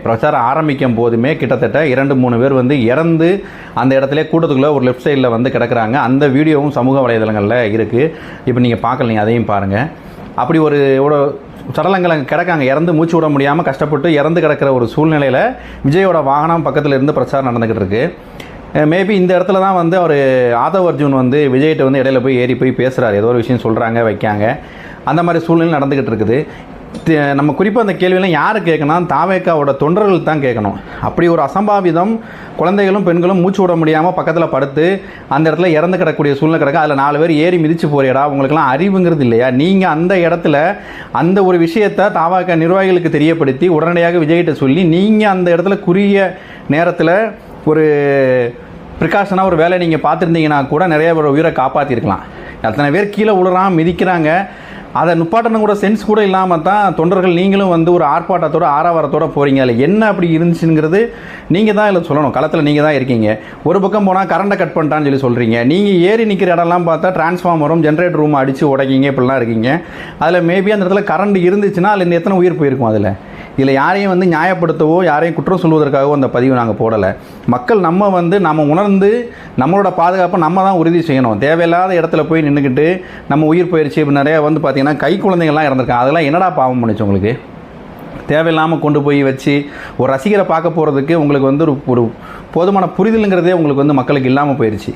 பிரச்சாரம் ஆரம்பிக்கும் போதுமே கிட்டத்தட்ட 2-3 பேர் வந்து இறந்து அந்த இடத்துல கூட்டத்துக்குள்ளே ஒரு லெஃப்ட் சைடில் வந்து கிடக்கிறாங்க. அந்த வீடியோவும் சமூக வலைதளங்களில் இருக்குது. இப்போ நீங்கள் பார்க்கல, அதையும் பாருங்கள். அப்படி ஒரு சடலங்கள் அங்கே கிடக்காங்க, இறந்து மூச்சு விட முடியாமல் கஷ்டப்பட்டு இறந்து கிடக்கிற ஒரு சூழ்நிலையில் விஜயோட வாகனம் பக்கத்தில் இருந்து பிரச்சாரம் நடந்துக்கிட்டு இருக்குது. மேபி இந்த இடத்துல தான் வந்து அவர் ஆதவ் அர்ஜுன் வந்து விஜய்கிட்ட வந்து இடையில போய் ஏறி போய் பேசுகிறார். ஏதோ ஒரு விஷயம் சொல்கிறாங்க, வைக்காங்க. அந்த மாதிரி சூழ்நிலை நடந்துக்கிட்டு இருக்குது. நம்ம குறிப்பாக அந்த கேள்வியெல்லாம் யார் கேட்கணும்? தாவேக்காவோட தொண்டர்கள் தான் கேட்கணும். அப்படி ஒரு அசம்பாவிதம், குழந்தைகளும் பெண்களும் மூச்சு விட முடியாமல் பக்கத்தில் படுத்து அந்த இடத்துல இறந்து கிடக்கூடிய சூழ்நிலை கிடக்க, அதில் 4 பேர் ஏறி மிதித்து போறியடா, உங்களுக்கெல்லாம் அறிவுங்கிறது இல்லையா? நீங்கள் அந்த இடத்துல அந்த ஒரு விஷயத்தை தாவேக்கா நிர்வாகிகளுக்கு தெரியப்படுத்தி உடனடியாக விஜய்கிட்ட சொல்லி நீங்கள் அந்த இடத்துல குறுகிய நேரத்தில் ஒரு ப்ரிகாஷனாக ஒரு வேலை நீங்கள் பார்த்துருந்தீங்கன்னா கூட நிறைய பேர் உயிரை காப்பாற்றிருக்கலாம். அத்தனை பேர் கீழே விழுறான், மிதிக்கிறாங்க. அதை நுப்பாட்டணும் கூட சென்ஸ் கூட இல்லாமல் தான் தொண்டர்கள் நீங்களும் வந்து ஒரு ஆர்ப்பாட்டத்தோட ஆரவாரத்தோடு போகிறீங்க. அதில் என்ன அப்படி இருந்துச்சுங்கிறது நீங்கள் தான் இதில் சொல்லணும். களத்தில் நீங்கள் தான் இருக்கீங்க. ஒரு பக்கம் போனால் கரண்ட்டை கட் பண்ணிட்டான்னு சொல்கிறீங்க. நீங்கள் ஏறி நிற்கிற இடம்லாம் பார்த்தா டிரான்ஸ்ஃபார்மரும் ஜென்ரேட்டர் ரூம் அடித்து உடைக்கிங்க, இப்படிலாம் இருக்கீங்க. அதில் மேபி அந்த இடத்துல கரண்ட் இருந்துச்சுன்னா அதில் இந்த எத்தனை உயிர் போயிருக்கும்? இதில் யாரையும் வந்து நியாயப்படுத்தவோ யாரையும் குற்றம் சொல்வதற்காகவோ அந்த பதிவு நாங்கள் போடலை. மக்கள் நம்ம உணர்ந்து நம்மளோட பாதுகாப்பை நம்ம தான் உறுதி செய்யணும். தேவையில்லாத இடத்துல போய் நின்றுக்கிட்டு நம்ம உயிர் போயிடுச்சு. இப்போ நிறையா வந்து பார்த்திங்கன்னா கை குழந்தைங்கள்லாம் இறந்துருக்காங்க. அதெல்லாம் என்னடா பாவம் பண்ணிச்சு உங்களுக்கு? தேவையில்லாமல் கொண்டு போய் வச்சு ஒரு ரசிகரை பார்க்க போகிறதுக்கு உங்களுக்கு வந்து ஒரு போதுமான புரிதலுங்கிறதே உங்களுக்கு வந்து மக்களுக்கு இல்லாமல் போயிடுச்சு.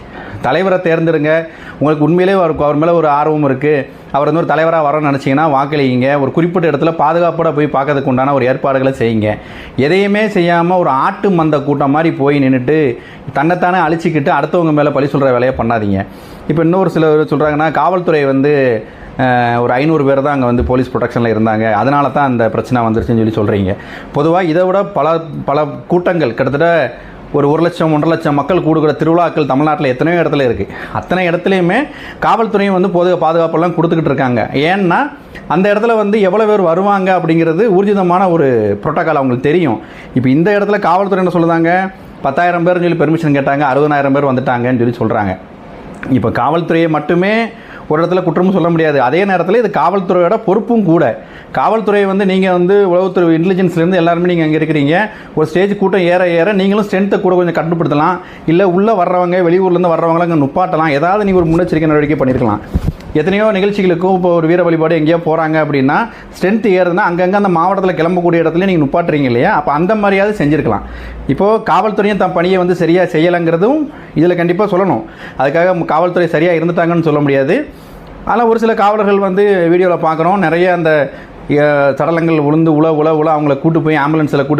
தலைவரை தேர்ந்தெடுங்க. உங்களுக்கு உண்மையிலே அவர் மேலே ஒரு ஆர்வம் இருக்குது, அவர் வந்து ஒரு தலைவராக வரணும்னு நினச்சிங்கன்னா வாக்களிங்க. ஒரு குறிப்பிட்ட இடத்துல பாதுகாப்போடு போய் பார்க்கறதுக்கு உண்டான ஒரு ஏற்பாடுகளை செய்யுங்க. எதையுமே செய்யாமல் ஒரு ஆட்டு மந்த கூட்டம் மாதிரி போய் நின்றுட்டு தன்னைத்தானே அழிச்சிக்கிட்டு அடுத்தவங்க மேலே பழி சொல்கிற வேலையை பண்ணாதீங்க. இப்போ இன்னொரு சிலர் சொல்கிறாங்கன்னா காவல்துறை வந்து ஒரு 500 பேர் தான் அங்கே வந்து போலீஸ் ப்ரொடெக்ஷனில் இருந்தாங்க, அதனால தான் அந்த பிரச்சனை வந்துருச்சுன்னு சொல்கிறீங்க. பொதுவாக இதை விட பல கூட்டங்கள் கிட்டத்தட்ட ஒரு 1 லட்சம் 1.5 லட்சம் மக்கள் கூடுகிற திருவிழாக்கள் தமிழ்நாட்டில் எத்தனையோ இடத்துல இருக்குது. அத்தனை இடத்துலையுமே காவல்துறையும் வந்து பாதுகாப்பெல்லாம் கொடுத்துக்கிட்டு இருக்காங்க. ஏன்னா அந்த இடத்துல வந்து எவ்வளோ பேர் வருவாங்க அப்படிங்கிறது ஊர்ஜிதமான ஒரு ப்ரோட்டோக்கால் அவங்களுக்கு தெரியும். இப்போ இந்த இடத்துல காவல்துறை என்ன சொல்லுதாங்க, 10,000 பேர்னு சொல்லி பெர்மிஷன் கேட்டாங்க, 60,000 பேர் வந்துட்டாங்கன்னு சொல்கிறாங்க. இப்போ காவல்துறையை மட்டுமே ஒரு இடத்துல குற்றமும் சொல்ல முடியாது. அதே நேரத்தில் இது காவல்துறையோட பொறுப்பும் கூட. காவல்துறை வந்து நீங்கள் வந்து உளவுத்துறை இன்டெலிஜென்ஸ்லேருந்து எல்லாருமே நீங்கள் அங்கே இருக்கிறீங்க. ஒரு ஸ்டேஜ் கூட்டம் ஏற நீங்களும் ஸ்ட்ரென்த்தை கூட கொஞ்சம் கட்டுப்படுத்தலாம். இல்லை உள்ளே வர்றவங்க வெளியூர்லேருந்து வர்றவங்களாம் அங்கே நுப்பாட்டலாம். ஏதாவது நீங்கள் ஒரு முன்னெச்சரிக்கை நடவடிக்கை பண்ணியிருக்கலாம். எத்தனையோ நிகழ்ச்சிகளுக்கும் இப்போ ஒரு வீர வழிபாடு எங்கேயோ போகிறாங்க அப்படின்னா ஸ்ட்ரென்த் ஏறுதுன்னா அங்கங்கே அந்த மாவட்டத்தில் கிளம்பக்கூடிய இடத்துல நீங்கள் நுப்பாட்டுறீங்க இல்லையா? அப்போ அந்த மாதிரியாவது செஞ்சுருக்கலாம். இப்போது காவல்துறையும் தன் பணியை வந்து சரியாக செய்யலைங்கிறதும் இதில் கண்டிப்பாக சொல்லணும். அதுக்காக காவல்துறை சரியாக இருந்துட்டாங்கன்னு சொல்ல முடியாது. ஆனால் ஒரு சில காவலர்கள் வந்து வீடியோவில் பார்க்குறோம், நிறைய அந்த சடலங்கள் உளுந்து உழ அவங்கள கூட்டு போய் ஆம்புலன்ஸில் கூட்டு போய்